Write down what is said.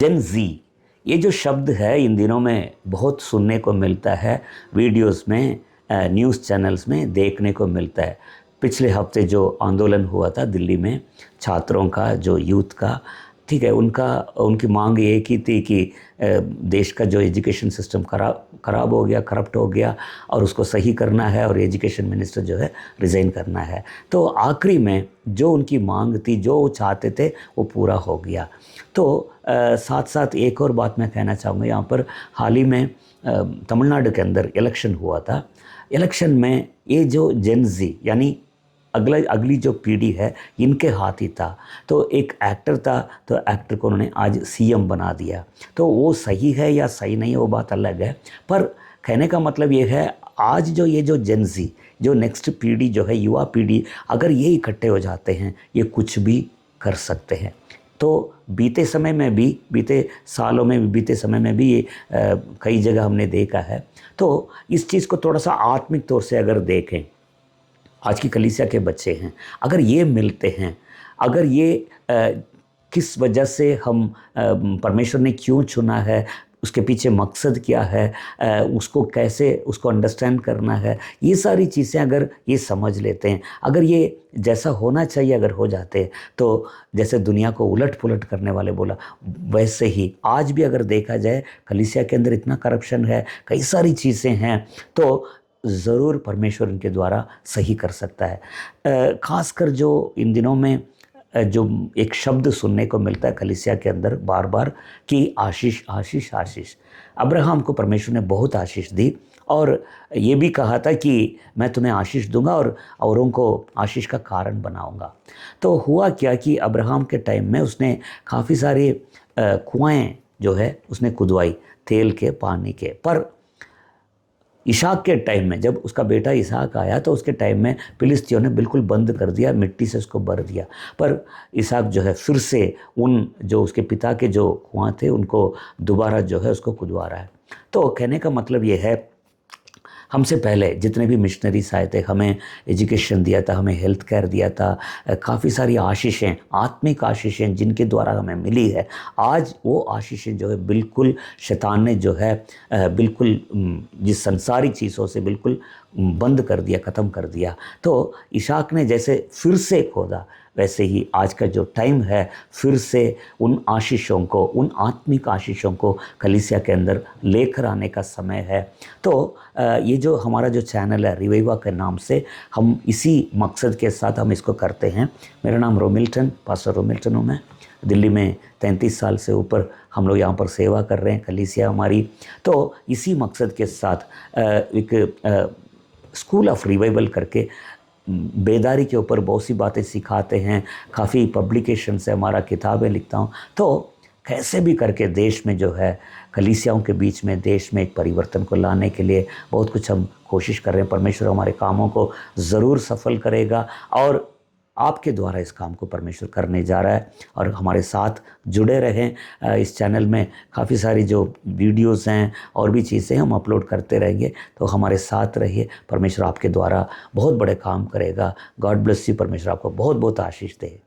जेन ज़ी ये जो शब्द है इन दिनों में बहुत सुनने को मिलता है, वीडियोस में, न्यूज़ चैनल्स में देखने को मिलता है। पिछले हफ्ते जो आंदोलन हुआ था दिल्ली में छात्रों का, जो यूथ का, ठीक है, उनकी मांग एक ही थी कि देश का जो एजुकेशन सिस्टम ख़राब हो गया, करप्ट हो गया और उसको सही करना है और एजुकेशन मिनिस्टर जो है रिज़ाइन करना है। तो आखिरी में जो उनकी मांग थी, जो वो चाहते थे, वो पूरा हो गया। तो साथ साथ एक और बात मैं कहना चाहूँगा यहाँ पर, हाल ही में तमिलनाडु के अंदर इलेक्शन हुआ था। इलेक्शन में ये जो जेन ज़ी यानी अगली जो पीढ़ी है, इनके हाथ ही था। तो एक एक्टर था, तो एक्टर को उन्होंने आज सीएम बना दिया। तो वो सही है या सही नहीं है वो बात अलग है, पर कहने का मतलब ये है आज जो ये जो जेन ज़ी, जो नेक्स्ट पीढ़ी जो है, युवा पीढ़ी, अगर ये इकट्ठे हो जाते हैं, ये कुछ भी कर सकते हैं। तो बीते समय में भी, बीते सालों में भी, बीते समय में भी ये कई जगह हमने देखा है। तो इस चीज़ को थोड़ा सा आत्मिक तौर से अगर देखें, आज की कलीसिया के बच्चे हैं, अगर ये मिलते हैं, अगर ये किस वजह से हम परमेश्वर ने क्यों चुना है, उसके पीछे मकसद क्या है, उसको कैसे उसको अंडरस्टैंड करना है, ये सारी चीज़ें अगर ये समझ लेते हैं, अगर ये जैसा होना चाहिए अगर हो जाते हैं, तो जैसे दुनिया को उलट पुलट करने वाले बोला, वैसे ही आज भी अगर देखा जाए कलीसिया के अंदर इतना करप्शन है, कई सारी चीज़ें हैं, तो ज़रूर परमेश्वर इनके द्वारा सही कर सकता है। ख़ासकर जो इन दिनों में जो एक शब्द सुनने को मिलता है कलीसिया के अंदर बार बार कि आशीष आशीष आशीष। अब्राहम को परमेश्वर ने बहुत आशीष दी और ये भी कहा था कि मैं तुम्हें आशीष दूंगा और औरों को आशीष का कारण बनाऊंगा। तो हुआ क्या कि अब्राहम के टाइम में उसने काफ़ी सारे कुआएं जो है उसने खुदवाई, तेल के, पानी के। पर इसहाक के टाइम में, जब उसका बेटा इसहाक आया, तो उसके टाइम में फिलिस्तियों ने बिल्कुल बंद कर दिया, मिट्टी से उसको भर दिया। पर इसहाक जो है फिर से उन जो उसके पिता के जो कुआं थे उनको दोबारा जो है उसको खुदवा रहा है। तो कहने का मतलब ये है, हमसे पहले जितने भी मिशनरीज आए थे, हमें एजुकेशन दिया था, हमें हेल्थ केयर दिया था, काफ़ी सारी आशीषें, आत्मिक आशीषें जिनके द्वारा हमें मिली है, आज वो आशीषें जो है बिल्कुल शैतान ने जो है बिल्कुल जिस संसारिक चीज़ों से बिल्कुल बंद कर दिया, ख़त्म कर दिया। तो इसहाक ने जैसे फिर से खोदा, वैसे ही आज का जो टाइम है, फिर से उन आशीषों को, उन आत्मिक आशीषों को कलीसिया के अंदर लेकर आने का समय है। तो ये जो हमारा जो चैनल है रिवाइवा के नाम से, हम इसी मकसद के साथ हम इसको करते हैं। मेरा नाम रोमिल्टन, पास्टर रोमिल्टन हूँ मैं। दिल्ली में 33 साल से ऊपर हम लोग यहाँ पर सेवा कर रहे हैं, कलीसिया हमारी। तो इसी मकसद के साथ एक स्कूल ऑफ रिवाइवल करके बेदारी के ऊपर बहुत सी बातें सिखाते हैं। काफ़ी पब्लिकेशन से हमारा किताबें लिखता हूँ। तो कैसे भी करके देश में जो है, कलीसियाओं के बीच में, देश में एक परिवर्तन को लाने के लिए बहुत कुछ हम कोशिश कर रहे हैं। परमेश्वर हमारे कामों को ज़रूर सफल करेगा और आपके द्वारा इस काम को परमेश्वर करने जा रहा है। और हमारे साथ जुड़े रहें। इस चैनल में काफ़ी सारी जो वीडियोस हैं और भी चीज़ें हम अपलोड करते रहेंगे, तो हमारे साथ रहिए। परमेश्वर आपके द्वारा बहुत बड़े काम करेगा। God bless you. परमेश्वर आपको बहुत बहुत आशीष दे।